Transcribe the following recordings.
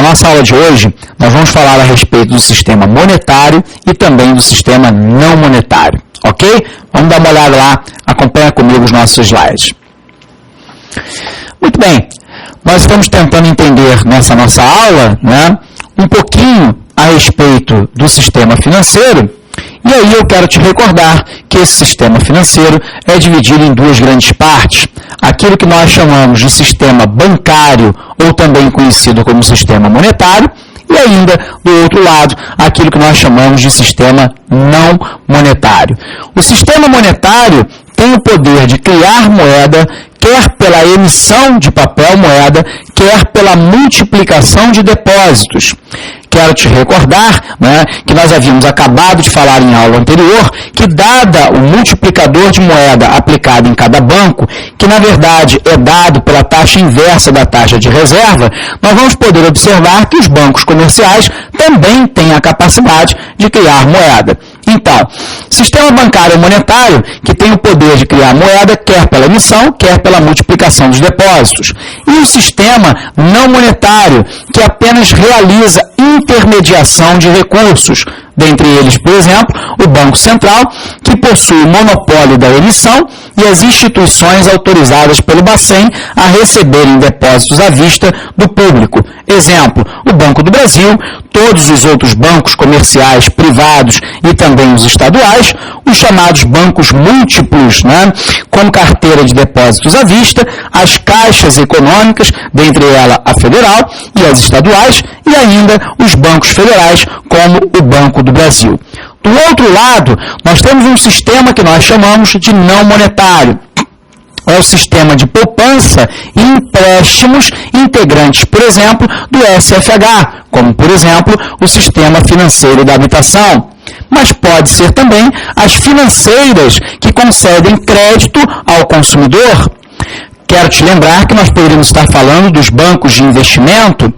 nossa aula de hoje, nós vamos falar a respeito do sistema monetário e também do sistema não monetário, ok? Vamos dar uma olhada lá, acompanha comigo os nossos slides. Muito bem, nós estamos tentando entender nessa nossa aula, né, um pouquinho a respeito do sistema financeiro, e aí eu quero te recordar que esse sistema financeiro é dividido em duas grandes partes. Aquilo que nós chamamos de sistema bancário, ou também conhecido como sistema monetário, e ainda, do outro lado, aquilo que nós chamamos de sistema não monetário. O sistema monetário tem o poder de criar moeda, quer pela emissão de papel moeda, quer pela multiplicação de depósitos. Quero te recordar, né, que nós havíamos acabado de falar em aula anterior, que dada o multiplicador de moeda aplicado em cada banco, que na verdade é dado pela taxa inversa da taxa de reserva, nós vamos poder observar que os bancos comerciais também têm a capacidade de criar moeda. Então, sistema bancário monetário, que tem o poder de criar moeda, quer pela emissão, quer pela multiplicação dos depósitos. E o sistema não monetário, que apenas realiza intermediação de recursos, dentre eles, por exemplo, o Banco Central, que possui o monopólio da emissão, e as instituições autorizadas pelo Bacen a receberem depósitos à vista do público. Exemplo, o Banco do Brasil, todos os outros bancos comerciais, privados e também os estaduais, os chamados bancos múltiplos, né, com carteira de depósitos à vista, as caixas econômicas, dentre elas a federal e as estaduais, e ainda os bancos federais, como o Banco do Brasil. Do outro lado, nós temos um sistema que nós chamamos de não monetário. É o sistema de poupança e empréstimos integrantes, por exemplo, do SFH, como, por exemplo, o Sistema Financeiro da Habitação. Mas pode ser também as financeiras que concedem crédito ao consumidor. Quero te lembrar que nós poderíamos estar falando dos bancos de investimento,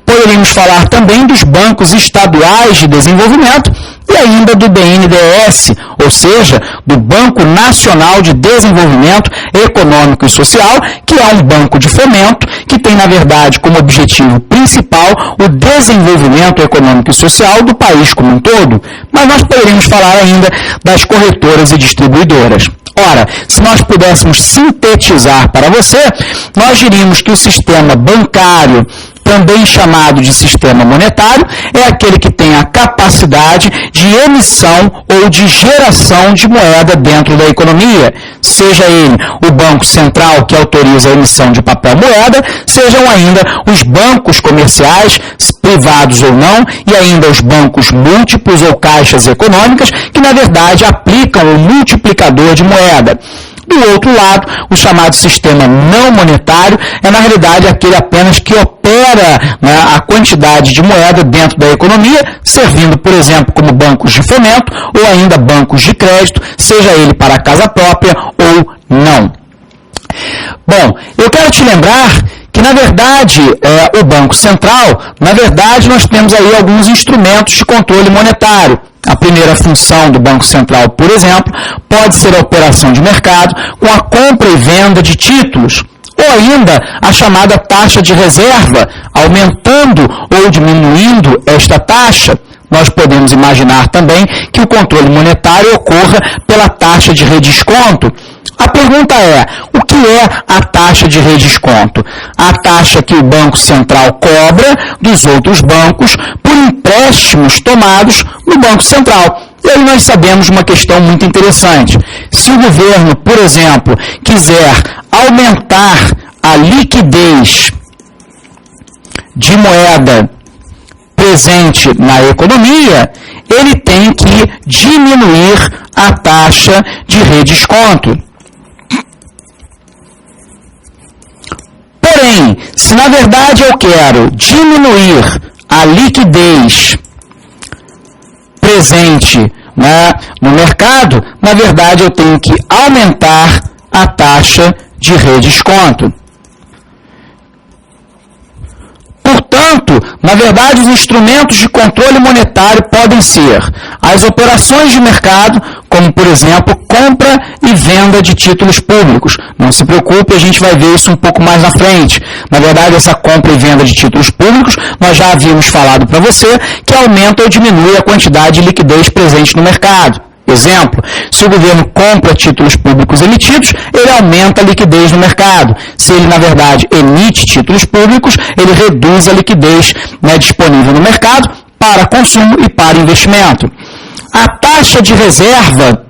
poderíamos falar também dos bancos estaduais de desenvolvimento e ainda do BNDES, ou seja, do Banco Nacional de Desenvolvimento Econômico e Social, que é um banco de fomento que tem, na verdade, como objetivo principal o desenvolvimento econômico e social do país como um todo. Mas nós poderíamos falar ainda das corretoras e distribuidoras. Ora, se nós pudéssemos sintetizar para você, nós diríamos que o sistema bancário, também chamado de sistema monetário, é aquele que tem a capacidade de emissão ou de geração de moeda dentro da economia, seja ele o Banco Central, que autoriza a emissão de papel moeda, sejam ainda os bancos comerciais, privados ou não, e ainda os bancos múltiplos ou caixas econômicas, que na verdade aplicam o multiplicador de moeda. Do outro lado, o chamado sistema não monetário é, na realidade, aquele apenas que opera, né, a quantidade de moeda dentro da economia, servindo, por exemplo, como bancos de fomento ou ainda bancos de crédito, seja ele para a casa própria ou não. Bom, eu quero te lembrar que, na verdade, o Banco Central, na verdade, nós temos aí alguns instrumentos de controle monetário. A primeira função do Banco Central, por exemplo, pode ser a operação de mercado com a compra e venda de títulos, ou ainda a chamada taxa de reserva, aumentando ou diminuindo esta taxa. Nós podemos imaginar também que o controle monetário ocorra pela taxa de redesconto. A pergunta é, o que é a taxa de redesconto? A taxa que o Banco Central cobra dos outros bancos por empréstimos tomados no Banco Central. E aí nós sabemos uma questão muito interessante. Se o governo, por exemplo, quiser aumentar a liquidez de moeda presente na economia, ele tem que diminuir a taxa de redesconto. Porém, se na verdade eu quero diminuir a liquidez presente, né, no mercado, na verdade eu tenho que aumentar a taxa de redesconto. Portanto, Portanto, na verdade, os instrumentos de controle monetário podem ser as operações de mercado, como, por exemplo, compra e venda de títulos públicos. Não se preocupe, a gente vai ver isso um pouco mais na frente. Na verdade, essa compra e venda de títulos públicos, nós já havíamos falado para você que aumenta ou diminui a quantidade de liquidez presente no mercado. Exemplo, se o governo compra títulos públicos emitidos, ele aumenta a liquidez no mercado. Se ele, na verdade, emite títulos públicos, ele reduz a liquidez, né, disponível no mercado para consumo e para investimento. A taxa de reserva,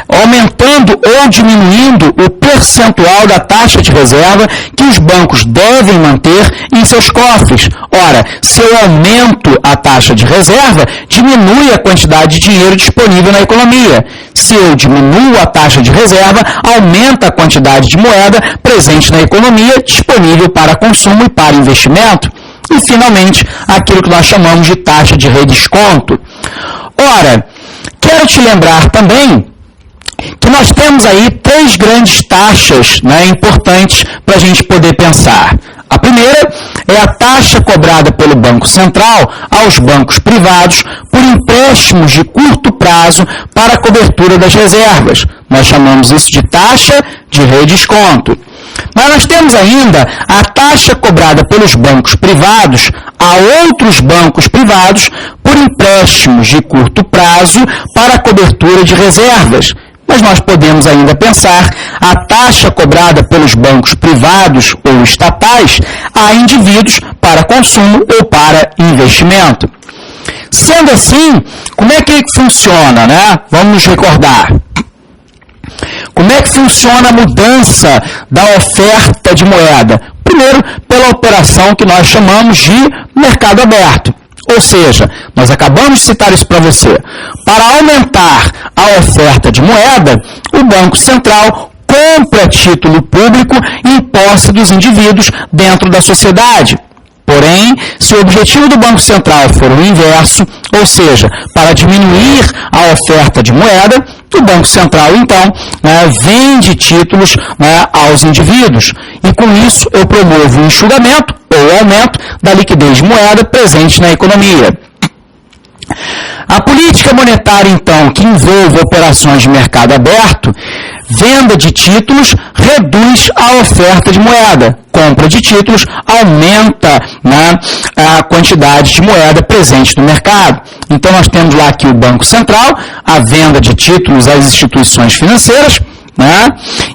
aumentando ou diminuindo o percentual da taxa de reserva que os bancos devem manter em seus cofres. Ora, se eu aumento a taxa de reserva, diminui a quantidade de dinheiro disponível na economia. Se eu diminuo a taxa de reserva, aumenta a quantidade de moeda presente na economia disponível para consumo e para investimento. E, finalmente, aquilo que nós chamamos de taxa de redesconto. Ora, quero te lembrar também que nós temos aí 3 grandes taxas, né, importantes para a gente poder pensar. A primeira é a taxa cobrada pelo Banco Central aos bancos privados por empréstimos de curto prazo para a cobertura das reservas. Nós chamamos isso de taxa de redesconto. Mas nós temos ainda a taxa cobrada pelos bancos privados a outros bancos privados por empréstimos de curto prazo para a cobertura de reservas. Mas nós podemos ainda pensar a taxa cobrada pelos bancos privados ou estatais a indivíduos para consumo ou para investimento. Sendo assim, como é que funciona, né? Vamos nos recordar. Como é que funciona a mudança da oferta de moeda? Primeiro, pela operação que nós chamamos de mercado aberto. Ou seja, nós acabamos de citar isso para você. Para aumentar a oferta de moeda, o Banco Central compra título público em posse dos indivíduos dentro da sociedade. Porém, se o objetivo do Banco Central for o inverso, ou seja, para diminuir a oferta de moeda, o Banco Central, então, vende títulos, aos indivíduos. E com isso, eu promovo o enxugamento ou aumento da liquidez de moeda presente na economia. A política monetária, então, que envolve operações de mercado aberto, venda de títulos, reduz a oferta de moeda. Compra de títulos aumenta, a quantidade de moeda presente no mercado. Então, nós temos lá aqui o Banco Central, a venda de títulos às instituições financeiras,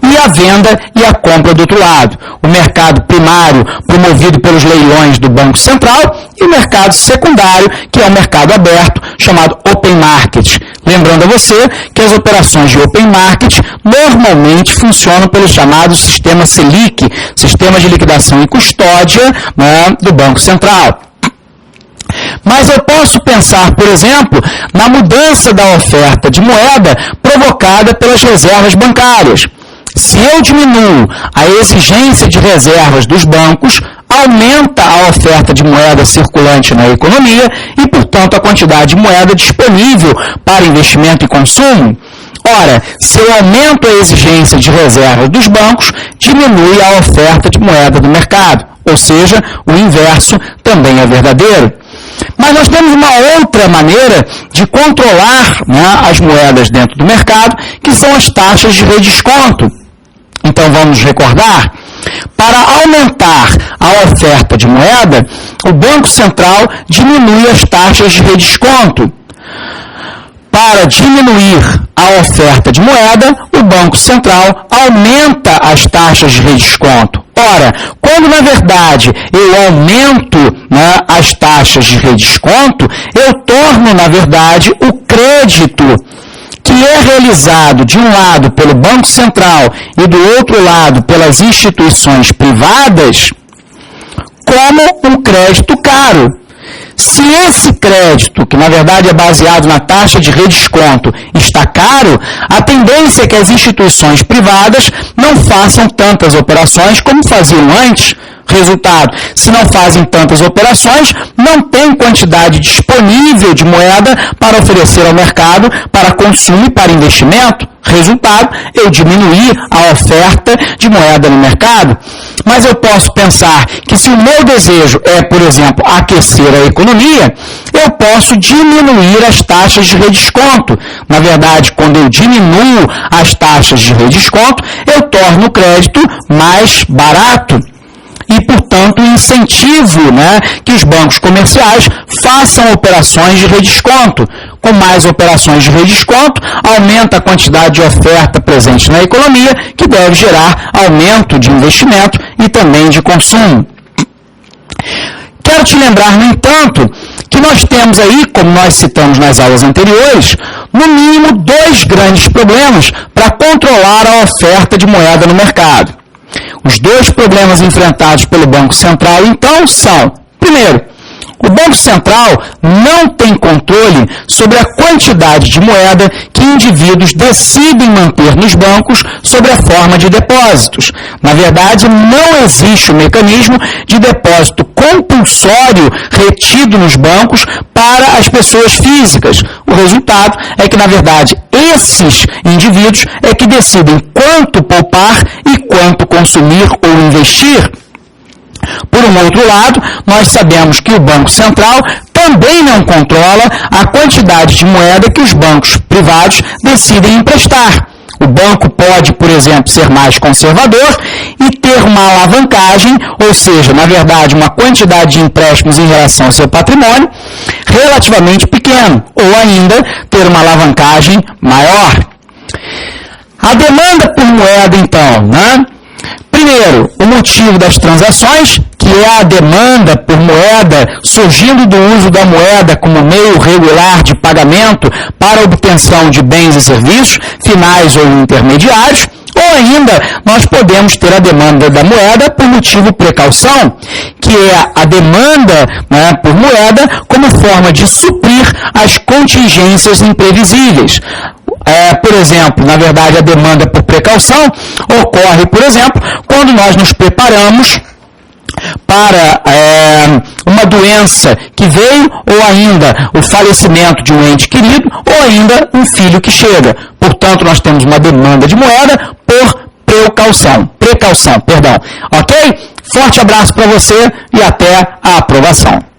e a venda e a compra do outro lado. O mercado primário, promovido pelos leilões do Banco Central, e o mercado secundário, que é o mercado aberto, chamado Open Market. Lembrando a você que as operações de Open Market normalmente funcionam pelo chamado sistema Selic, Sistema de Liquidação e Custódia, do Banco Central. Mas eu posso pensar, por exemplo, na mudança da oferta de moeda provocada pelas reservas bancárias. Se eu diminuo a exigência de reservas dos bancos, aumenta a oferta de moeda circulante na economia e, portanto, a quantidade de moeda disponível para investimento e consumo. Ora, se eu aumento a exigência de reservas dos bancos, diminui a oferta de moeda do mercado. Ou seja, o inverso também é verdadeiro. Mas nós temos uma outra maneira de controlar, as moedas dentro do mercado, que são as taxas de redesconto. Então vamos recordar, para aumentar a oferta de moeda, o Banco Central diminui as taxas de redesconto. Para diminuir a oferta de moeda, o Banco Central aumenta as taxas de redesconto. Ora, quando na verdade eu aumento, as taxas de redesconto, eu torno na verdade o crédito que é realizado de um lado pelo Banco Central e do outro lado pelas instituições privadas como um crédito caro. Se esse crédito, que na verdade é baseado na taxa de redesconto, está caro, a tendência é que as instituições privadas não façam tantas operações como faziam antes. Resultado, se não fazem tantas operações, não tem quantidade disponível de moeda para oferecer ao mercado para consumo e para investimento. Resultado, eu diminuí a oferta de moeda no mercado. mas eu posso pensar que se o meu desejo é, por exemplo, aquecer a economia, eu posso diminuir as taxas de redesconto. Na verdade, quando eu diminuo as taxas de redesconto, eu torno o crédito mais barato. E, portanto, incentivo, que os bancos comerciais façam operações de redesconto. Com mais operações de redesconto, aumenta a quantidade de oferta presente na economia, que deve gerar aumento de investimento e também de consumo. Quero te lembrar, no entanto, que nós temos aí, como nós citamos nas aulas anteriores, no mínimo 2 grandes problemas para controlar a oferta de moeda no mercado. Os 2 problemas enfrentados pelo Banco Central, então, são, primeiro, o Banco Central não tem controle sobre a quantidade de moeda que indivíduos decidem manter nos bancos sob a forma de depósitos. Na verdade, não existe o mecanismo de depósito compulsório retido nos bancos para as pessoas físicas. O resultado é que, na verdade, esses indivíduos é que decidem quanto poupar e quanto consumir ou investir. Por um outro lado, nós sabemos que o Banco Central também não controla a quantidade de moeda que os bancos privados decidem emprestar. O banco pode, por exemplo, ser mais conservador e ter uma alavancagem, ou seja, na verdade, uma quantidade de empréstimos em relação ao seu patrimônio relativamente pequeno, ou ainda ter uma alavancagem maior. A demanda por moeda, então, Primeiro, o motivo das transações, que é a demanda por moeda surgindo do uso da moeda como meio regular de pagamento para a obtenção de bens e serviços, finais ou intermediários, ou ainda nós podemos ter a demanda da moeda por motivo precaução, que é a demanda por moeda como forma de suprir as contingências imprevisíveis. Por exemplo, na verdade, a demanda por precaução ocorre, por exemplo, quando nós nos preparamos para uma doença que veio, ou ainda o falecimento de um ente querido, ou ainda um filho que chega. Portanto, nós temos uma demanda de moeda por precaução. Ok? Forte abraço para você e até a aprovação.